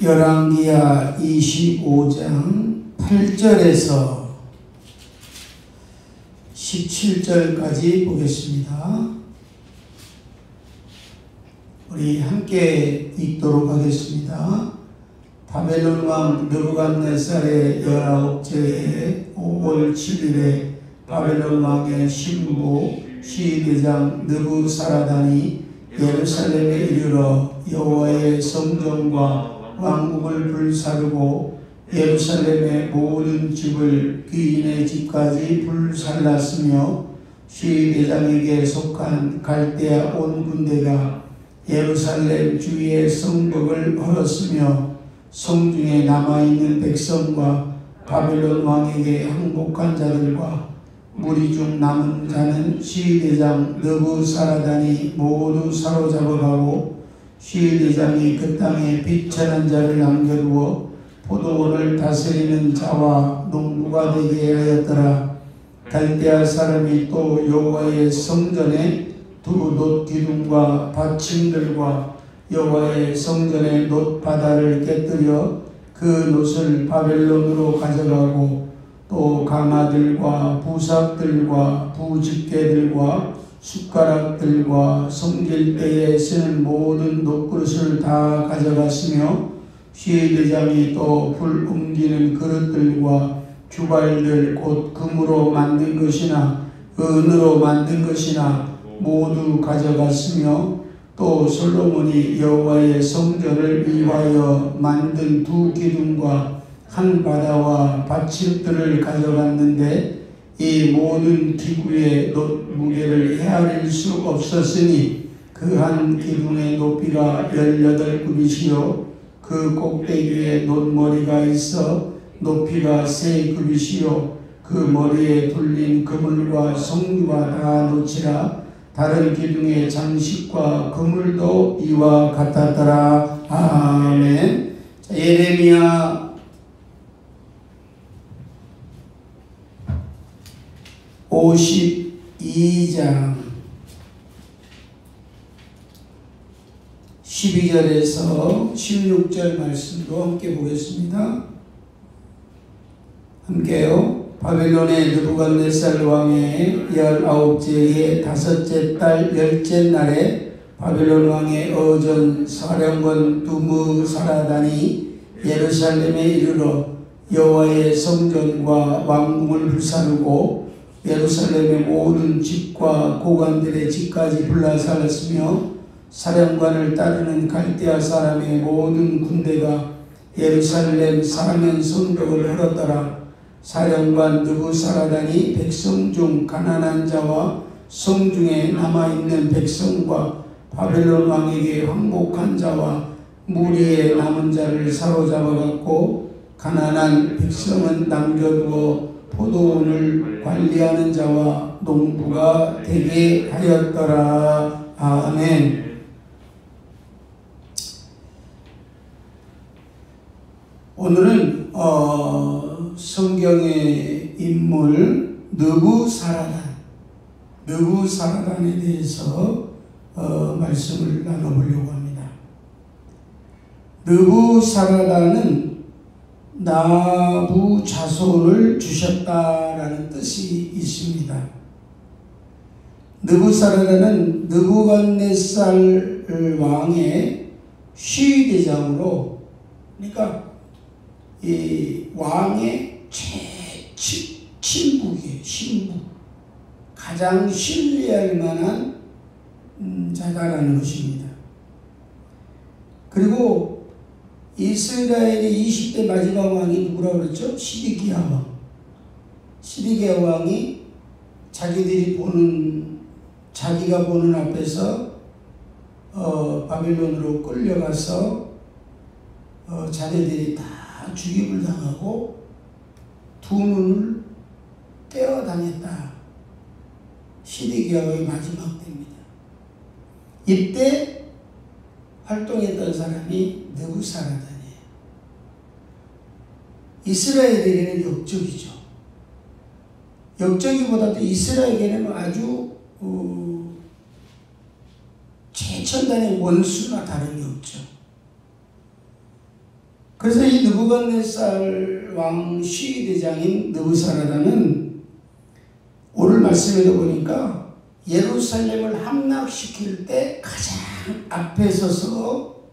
열왕기하 25장 8절에서 17절까지 보겠습니다. 우리 함께 읽도록 하겠습니다. 바벨론 왕 느부갓네살의 19째에 5월 7일에 바벨론 왕의 신부 시대장 느부사라단이 예루살렘에 이르러 여호와의 성전과 왕궁을 불사르고 예루살렘의 모든 집을 귀인의 집까지 불살랐으며 시대장에게 속한 갈대아 온 군대가 예루살렘 주위의 성벽을 헐었으며 성중에 남아있는 백성과 바벨론 왕에게 항복한 자들과 무리 중 남은 자는 시대장 느부사라단이 모두 사로잡아가고 시대장이 그 땅에 비천한 자를 남겨두어 포도원을 다스리는 자와 농부가 되게 하였더라. 갈대아 사람이 또 여호와의 성전에 두 놋기둥과 받침들과 여호와의 성전의 놋바다를 깨뜨려 그 놋을 바벨론으로 가져가고 또 가마들과 부삽들과 부집게들과 숟가락들과 성질 때에 쓰는 모든 놋그릇을 다 가져갔으며 시대장이 또 불 옮기는 그릇들과 주발들 곧 금으로 만든 것이나 은으로 만든 것이나 모두 가져갔으며 또 솔로몬이 여호와의 성전을 위하여 만든 두 기둥과 한 바다와 받침들을 가져갔는데 이 모든 기구의 놋 무게를 헤아릴 수 없었으니 그 한 기둥의 높이가 18규빗이요 그 꼭대기에 놋머리가 있어 높이가 3규빗이요 그 머리에 둘린 그물과 성류가 다 놋이라 다른 기둥의 장식과 그물도 이와 같았더라. 아멘. 자, 예레미야 52장 12절에서 16절 말씀도 함께 보겠습니다. 함께요. 바벨론의 느부갓네살 왕의 19째의 5째 달 10째 날에 바벨론 왕의 어전 사령관 두무사라단이 예루살렘에 이르러 여호와의 성전과 왕궁을 불사르고 예루살렘의 모든 집과 고관들의 집까지 불살랐으며 사령관을 따르는 갈대아 사람의 모든 군대가 예루살렘 사면 성벽을 헐었더라. 사령관 느부사라단이 백성 중 가난한 자와 성중에 남아있는 백성과 바벨론 왕에게 항복한 자와 무리에 남은 자를 사로잡아갖고 가난한 백성은 남겨두어 포도원을 관리하는 자와 농부가 되게 하였더라. 아멘. 오늘은 성경의 인물 느부사라단에 대해서 말씀을 나눠보려고 합니다. 느부사라단은 나부 자손을 주셨다라는 뜻이 있습니다. 느부사라단은 느부갓네살 왕의 시대장으로, 그러니까 이 왕의 친국이에요. 신부. 가장 신뢰할 만한 자다라는 것입니다. 그리고 이스라엘의 20대 마지막 왕이 누구라고 그랬죠? 시드기야 왕. 시드기야 왕이 자기가 보는 앞에서 바벨론으로 끌려가서 자녀들이 다 죽임을 당하고 두 눈을 떼어 다녔다. 시드기야 왕의 마지막 때입니다. 이때 활동했던 사람이 느부사라단이에요. 이스라엘에게는 역적이죠. 역적이보다도 이스라엘에게는 아주 최첨단의 원수나 다름이 없죠. 그래서 이 느부갓네살 왕 시위대장인 느부사라다는 오늘 말씀에도 보니까 예루살렘을 함락시킬 때 가장 앞에 서서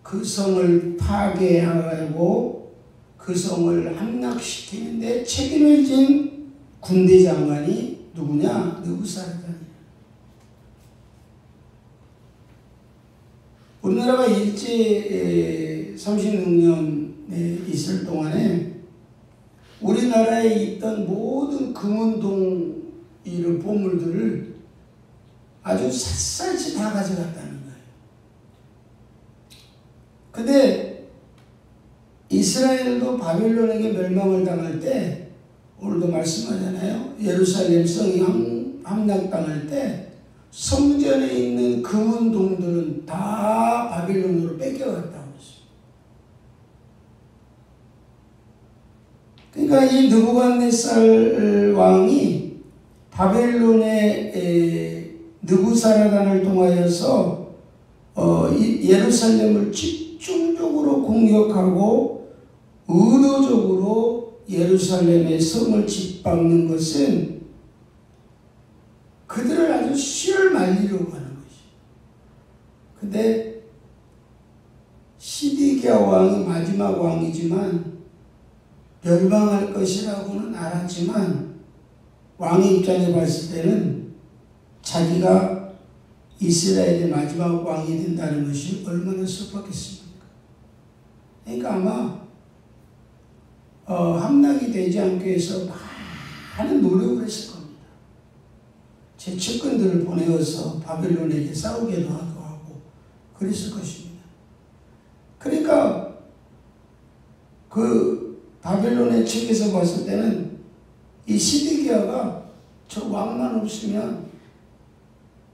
그 성을 파괴하고 그 성을 함락시키는데 책임을 진 군대 장관이 누구냐? 느부사라단이야. 우리나라가 일제 36년에 있을 동안에 우리나라에 있던 모든 금운동 이런 보물들을 아주 샅샅이 다 가져갔다는 거예요. 근데 이스라엘도 바벨론에게 멸망을 당할 때 오늘도 말씀하잖아요. 예루살렘 성이 함락당할 때 성전에 있는 금운동들은 다 바빌론으로 뺏겨갔다고 했어요. 그러니까 이 느부갓네살 왕이 바벨론의 느부사라단을 통하여서 예루살렘을 집중적으로 공격하고 의도적으로 예루살렘의 성을 짓밟는 것은 그들을 아주 씨를 말리려고 하는 것이. 근데 시디기야 왕이 마지막 왕이지만 멸망할 것이라고는 알았지만 왕의 입장에 봤을 때는 자기가 이스라엘의 마지막 왕이 된다는 것이 얼마나 슬펐겠습니까? 그러니까 아마 함락이 되지 않기 위해서 많은 노력을 했을 겁니다. 제 측근들을 보내어서 바벨론에게 싸우게도 하고 그랬을 것입니다. 그러니까 그 바벨론의 측에서 봤을 때는 이 시드기야가 저 왕만 없으면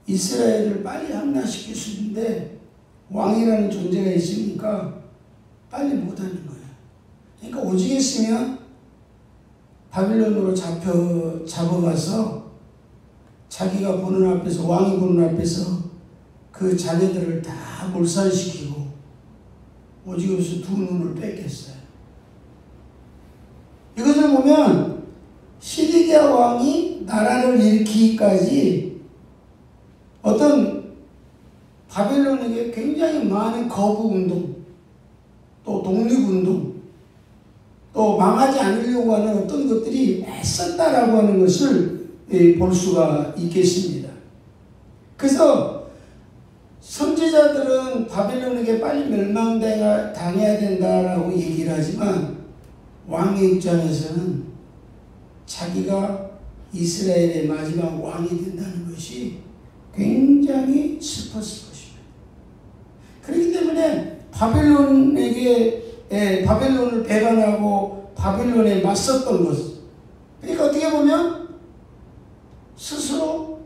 이스라엘을 빨리 함락시킬 수 있는데 왕이라는 존재가 있으니까 빨리 못하는 거예요. 그러니까 오직 했으면 바벨론으로 잡아가서 자기가 보는 앞에서, 왕이 보는 앞에서 그 자녀들을 다 몰살시키고 오직 여기서 두 눈을 뺏겠어요. 이것을 보면 시드기야 왕이 나라를 일으키기까지 어떤 바벨론에게 굉장히 많은 거부운동, 또 독립운동, 또 망하지 않으려고 하는 어떤 것들이 애썼다라고 하는 것을 볼 수가 있겠습니다. 그래서 선지자들은 바벨론에게 빨리 멸망당해야 된다라고 얘기를 하지만 왕의 입장에서는 자기가 이스라엘의 마지막 왕이 된다는 것이 굉장히 슬펐을 것입니다. 그렇기 때문에 바벨론을 배반하고 바벨론에 맞섰던 것, 그러니까 어떻게 보면 스스로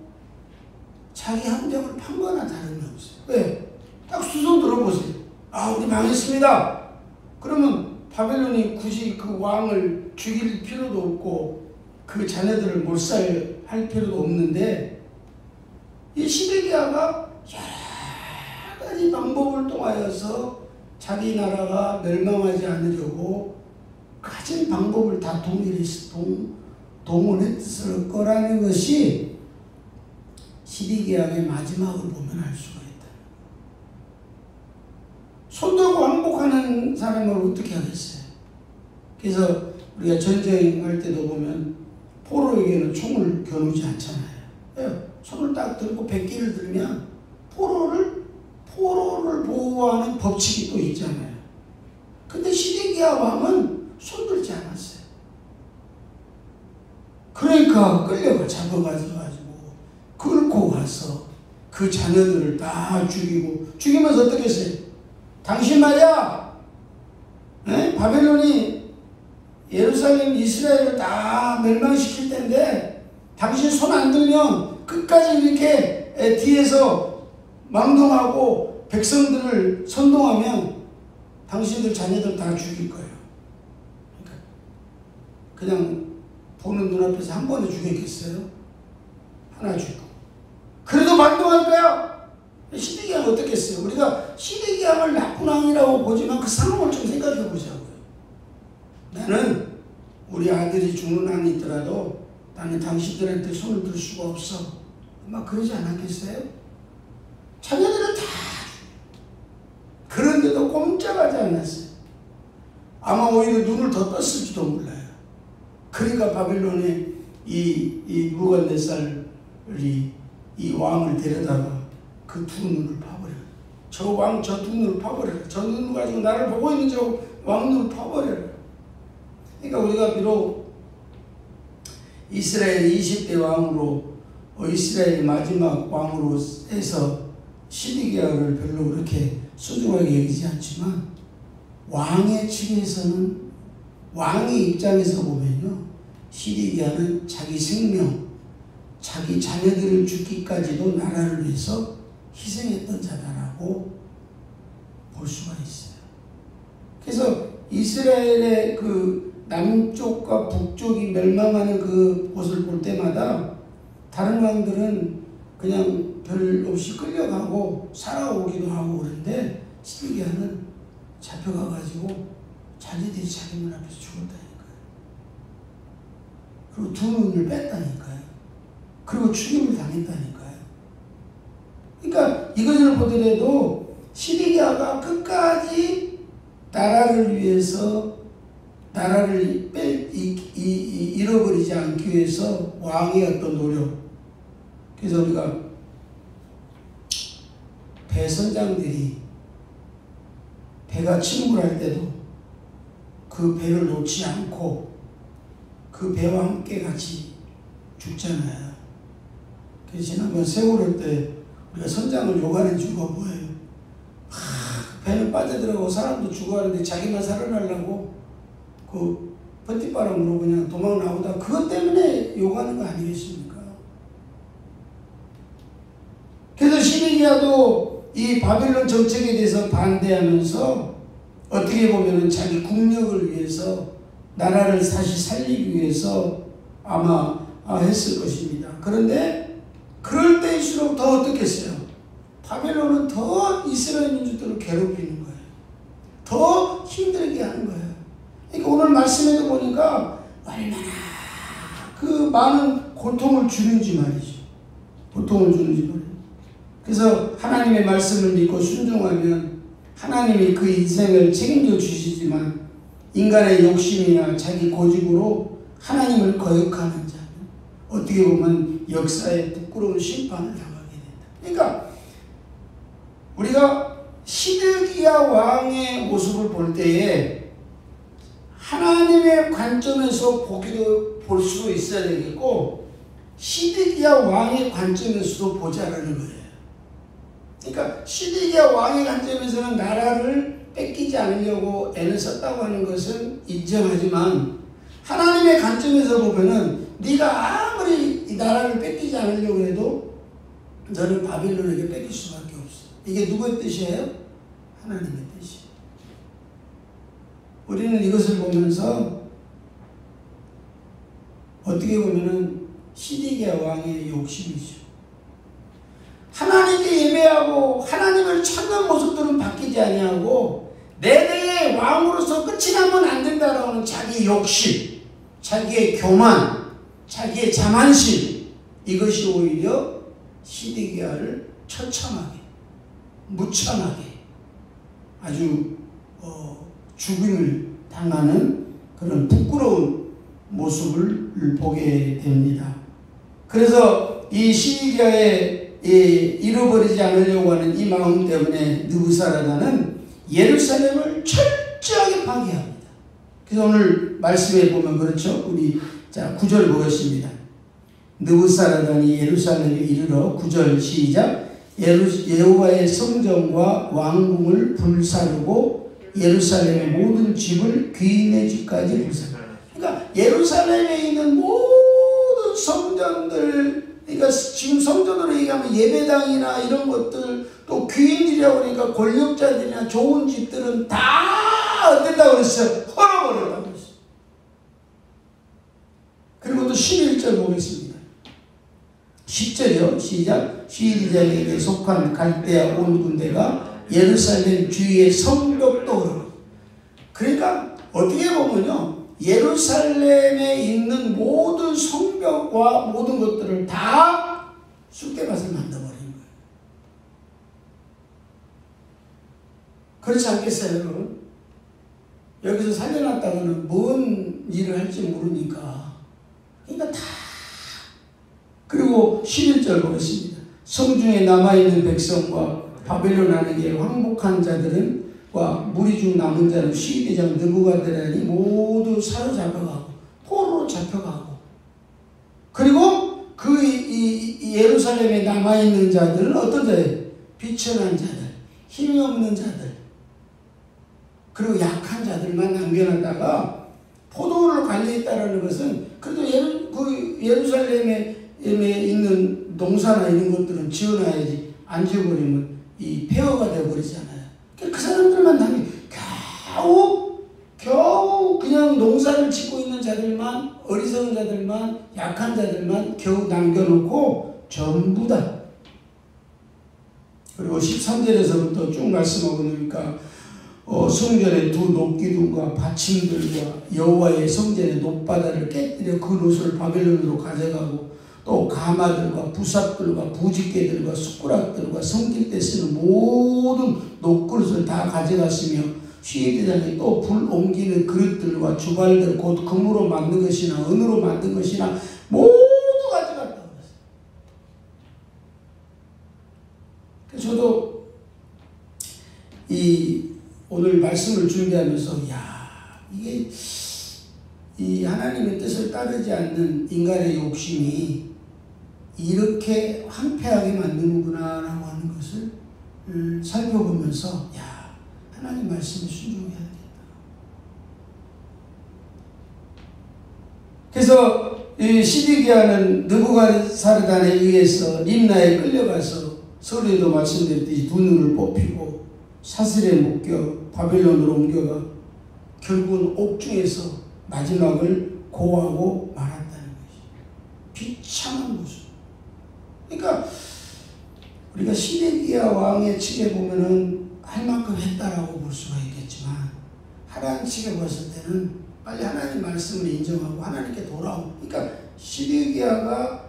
자기 함정을 판 거나 다름이 없어요. 왜? 딱 수소 들어보세요. 아, 우리 망했습니다. 그러면 바벨론이 굳이 그 왕을 죽일 필요도 없고 그 자녀들을 몰살할 필요도 없는데 이 시드기야가 여러 가지 방법을 통하여서 자기 나라가 멸망하지 않으려고 가진 방법을 다 동원했을 거라는 것이 시드기야의 마지막을 보면 알 수가 있다. 손들고 항복하는 사람을 어떻게 하겠어요? 그래서 우리가 전쟁할 때도 보면 포로에게는 총을 겨누지 않잖아요. 손을 딱 들고 백기를 들면 포로를 보호하는 법칙이 또 있잖아요. 근데 시드기야 왕은 손들지 않았어요. 그러니까 끌려가 잡아가지고 끌고 가서 그 자녀들을 다 죽이면서 어떻게 했어요? 당신 말이야, 바벨론이 예루살렘 이스라엘을 다 멸망시킬 텐데 당신 손 안 들면 끝까지 이렇게 뒤에서 망동하고 백성들을 선동하면 당신들 자녀들 다 죽일 거예요. 그냥 보는 눈앞에서 한 번에 죽였겠어요? 하나 죽고. 그래도 반동할 거야? 시드기야는 어떻겠어요? 우리가 시드기야 시디기야를 나쁜 왕이라고 보지만 그 상황을 좀 생각해 보자고요. 나는 우리 아들이 죽는 한이 있더라도 나는 당신들한테 손을 들 수가 없어. 아마 그러지 않았겠어요? 자녀들은 다 그런데도 꼼짝하지 않았어요. 아마 오히려 눈을 더 떴을지도 몰라요. 그러니까 바빌론에 이 느부갓네살이 이 왕을 데려다가 그 두 눈을 파버려요. 저 왕 저 두 눈을 파버려요. 저 눈을 가지고 나를 보고 있는 저 왕 눈을 파버려요. 그러니까 우리가 비록 이스라엘 20대 왕으로 이스라엘 마지막 왕으로 해서 시디기야를 별로 그렇게 소중하게 여기지 않지만 왕의 측에서는 왕의 입장에서 보면요, 시디기야는 자기 생명, 자기 자녀들을 죽기까지도 나라를 위해서 희생했던 자다라고 볼 수가 있어요. 그래서 이스라엘의 그 남쪽과 북쪽이 멸망하는 그 곳을 볼 때마다 다른 왕들은 그냥 별 없이 끌려가고 살아오기도 하고 그런데 시디기야는 잡혀가가지고 자기들이 자기 문 앞에서 죽었다니까요. 그리고 두 눈을 뺐다니까요. 그리고 죽임을 당했다니까요. 그러니까 이것을 보더라도 시디기야가 끝까지 나라를 위해서 나라를 잃어버리지 않기 위해서 왕의 어떤 노력. 그래서 우리가 배 선장들이 배가 침몰할 때도 그 배를 놓지 않고 그 배와 함께 같이 죽잖아요. 그래서 지난번 세월호 때 우리가 선장을 욕하는 이유가 뭐예요? 배는 빠져들어가고 사람도 죽어가는데 자기만 살아나려고 그 번띠바람으로 그냥 도망 나오다 그것 때문에 욕하는 거 아니겠습니까? 그래서 시디기야도 이 바빌론 정책에 대해서 반대하면서 어떻게 보면은 자기 국력을 위해서 나라를 다시 살리기 위해서 아마 했을 것입니다. 그런데 그럴 때일수록 더 어떻겠어요? 바벨론은 더 이스라엘 민족들을 괴롭히는 거예요. 더 힘들게 하는 거예요. 그러니까 오늘 말씀에도 보니까 얼마나 그 많은 고통을 주는지 말이죠. 고통을 주는지 말이죠. 그래서 하나님의 말씀을 믿고 순종하면 하나님이 그 인생을 책임져 주시지만 인간의 욕심이나 자기 고집으로 하나님을 거역하는 자는 어떻게 보면 역사에 부끄러운 심판을 당하게 된다. 그러니까 우리가 시드기야 왕의 모습을 볼 때에 하나님의 관점에서 보기도 볼 수도 있어야 되겠고 시드기야 왕의 관점에서도 보자라는 거예요. 그러니까 시드기야 왕의 관점에서는 나라를 뺏기지 않으려고 애를 썼다고 하는 것은 인정하지만 하나님의 관점에서 보면은 네가 아무리 이 나라를 뺏기지 않으려고 해도 너는 바빌론에게 뺏길 수밖에 없어. 이게 누구의 뜻이에요? 하나님의 뜻이에요. 우리는 이것을 보면서 어떻게 보면은 시디기야 왕의 욕심이죠. 하나님께 예배하고 하나님을 찾는 모습들은 바뀌지 아니하고 내 대의 왕으로서 끝이 나면 안 된다라고 하는 자기 욕심, 자기의 교만, 자기의 자만심, 이것이 오히려 시디기야를 처참하게, 무참하게 아주 죽임을 당하는 그런 부끄러운 모습을 보게 됩니다. 그래서 이 시디기야의 잃어버리지 않으려고 하는 이 마음 때문에 느부사라다는 예루살렘을 철저하게 파괴합니다. 그래서 오늘 말씀에 보면 그렇죠. 우리 자 9절 보겠습니다. 느부사라다니 예루살렘에 이르러 9절 시작. 여호와의 성전과 왕궁을 불사르고 예루살렘의 모든 집을 귀인의 집까지 불사르고. 그러니까 예루살렘에 있는 모든 성전들, 그러니까 지금 성전으로 얘기하면 예배당이나 이런 것들, 또 귀인들이라고 그러니까 권력자들이나 좋은 집들은 다 어땠다고 그랬어요? 헐어버렸다고 그랬어요. 그리고 또 11절 보겠습니다. 10절이요. 시작. 시리자에게 속한 갈대아 온 군대가 예루살렘 주위의 성벽도 그렇고. 그러니까 어떻게 보면요, 예루살렘에 있는 모든 성벽과 모든 것들을 다 쑥대밭을 만들어버린 거예요. 그렇지 않겠어요, 여러분? 여기서 살려놨다가는 뭔 일을 할지 모르니까. 그러니까 다. 그리고 11절 보겠습니다. 성중에 남아있는 백성과 바벨론 안에 황복한 자들은 와 무리 중 남은 자는 시대장 느부갓네살이 모두 사로잡혀가고 포로로 잡혀가고, 그리고 그 예루살렘에 남아있는 자들은 어떤 자예요? 비천한 자들, 힘이 없는 자들, 그리고 약한 자들만 남겨놨다가 포도원으로 갈려있다는 것은, 그래도 예루살렘에 있는 농사나 이런 것들은 지어놔야지, 안 지어버리면 이 폐허가 되어버리잖아요. 그 사람들만 겨우 그냥 농사를 짓고 있는 자들만, 어리석은 자들만, 약한 자들만 겨우 남겨놓고 전부 다. 그리고 13절에서부터 쭉 말씀하고 나니까 성전의 두 녹기둥과 받침들과 여호와의 성전의 높바다를 깨뜨려 그 노소를 바벨론으로 가져가고, 또 가마들과 부삽들과 부집개들과 숟가락들과 성길 때 쓰는 모든 녹그릇을 다 가져갔으며, 시대장에 또 불 옮기는 그릇들과 주발들, 곧 금으로 만든 것이나 은으로 만든 것이나 모두 가져갔다고 그랬어요. 저도 오늘 말씀을 준비하면서 이게 이 하나님의 뜻을 따르지 않는 인간의 욕심이 이렇게 황폐하게 만드는구나 라고 하는 것을 살펴보면서 하나님 말씀에 순종해야 되겠다. 그래서 이 시드기야는 느부갓네살에 의해서 림나에 끌려가서 서류에도 말씀드렸듯이 두 눈을 뽑히고 사슬에 묶여 바벨론으로 옮겨가 결국은 옥중에서 마지막을 고하고 말았다는 것이 비참한 모습. 그러니까 우리가 시드기야 왕의 측에 보면은 할 만큼 했다라고 볼 수가 있겠지만, 하나님 측에 봤을 때는 빨리 하나님 말씀을 인정하고 하나님께 돌아오고, 그러니까 시드기야가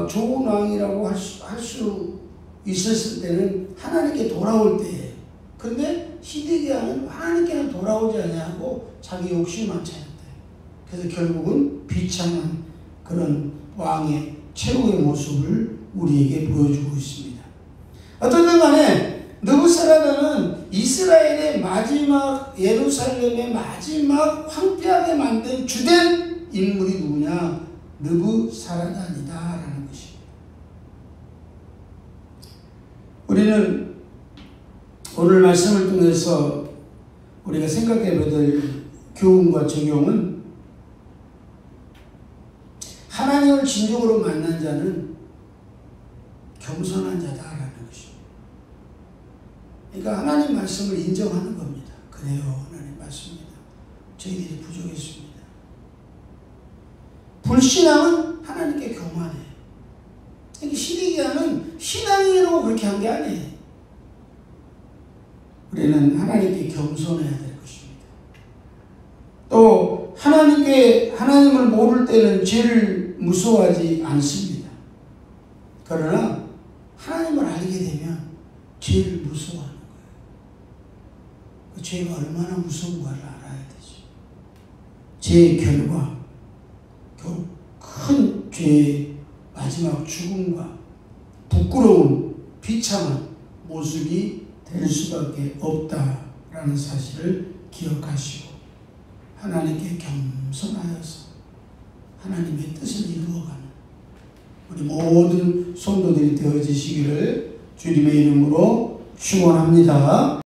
좋은 왕이라고 할 수 있었을 때는 하나님께 돌아올 때예요. 근데 시드기야는 하나님께는 돌아오지 않냐고 자기 욕심만 차렸대요. 그래서 결국은 비참한 그런 왕의 최후의 모습을 우리에게 보여주고 있습니다. 어쨌든 간에 느부사라다는 이스라엘의 마지막, 예루살렘의 마지막 황폐하게 만든 주된 인물이 누구냐? 느부사라단이다 라는 것입니다. 우리는 오늘 말씀을 통해서 우리가 생각해봐야 될 교훈과 적용은, 하나님을 진정으로 만난 자는 겸손한 자다라는 것입니다. 그러니까 하나님 말씀을 인정하는 겁니다. 그래요, 하나님 말씀입니다. 저희들이 부족했습니다. 불신앙은 하나님께 교만해요. 그러니까 시드기야는 신앙이라고 그렇게 한 게 아니에요. 우리는 하나님께 겸손해야 될 것입니다. 또 하나님을 모를 때는 죄를 무서워하지 않습니다. 그러나 하나님을 알게 되면 죄를 무서워하는 거예요. 그 죄가 얼마나 무서운가를 알아야 되죠. 죄의 결과, 결국 큰 죄의 마지막 죽음과 부끄러운 비참한 모습이 될 수밖에 없다라는 사실을 기억하시고, 하나님께 겸손하여서 하나님의 뜻을 이루어가는 우리 모든 성도들이 되어지시기를 주님의 이름으로 축원합니다.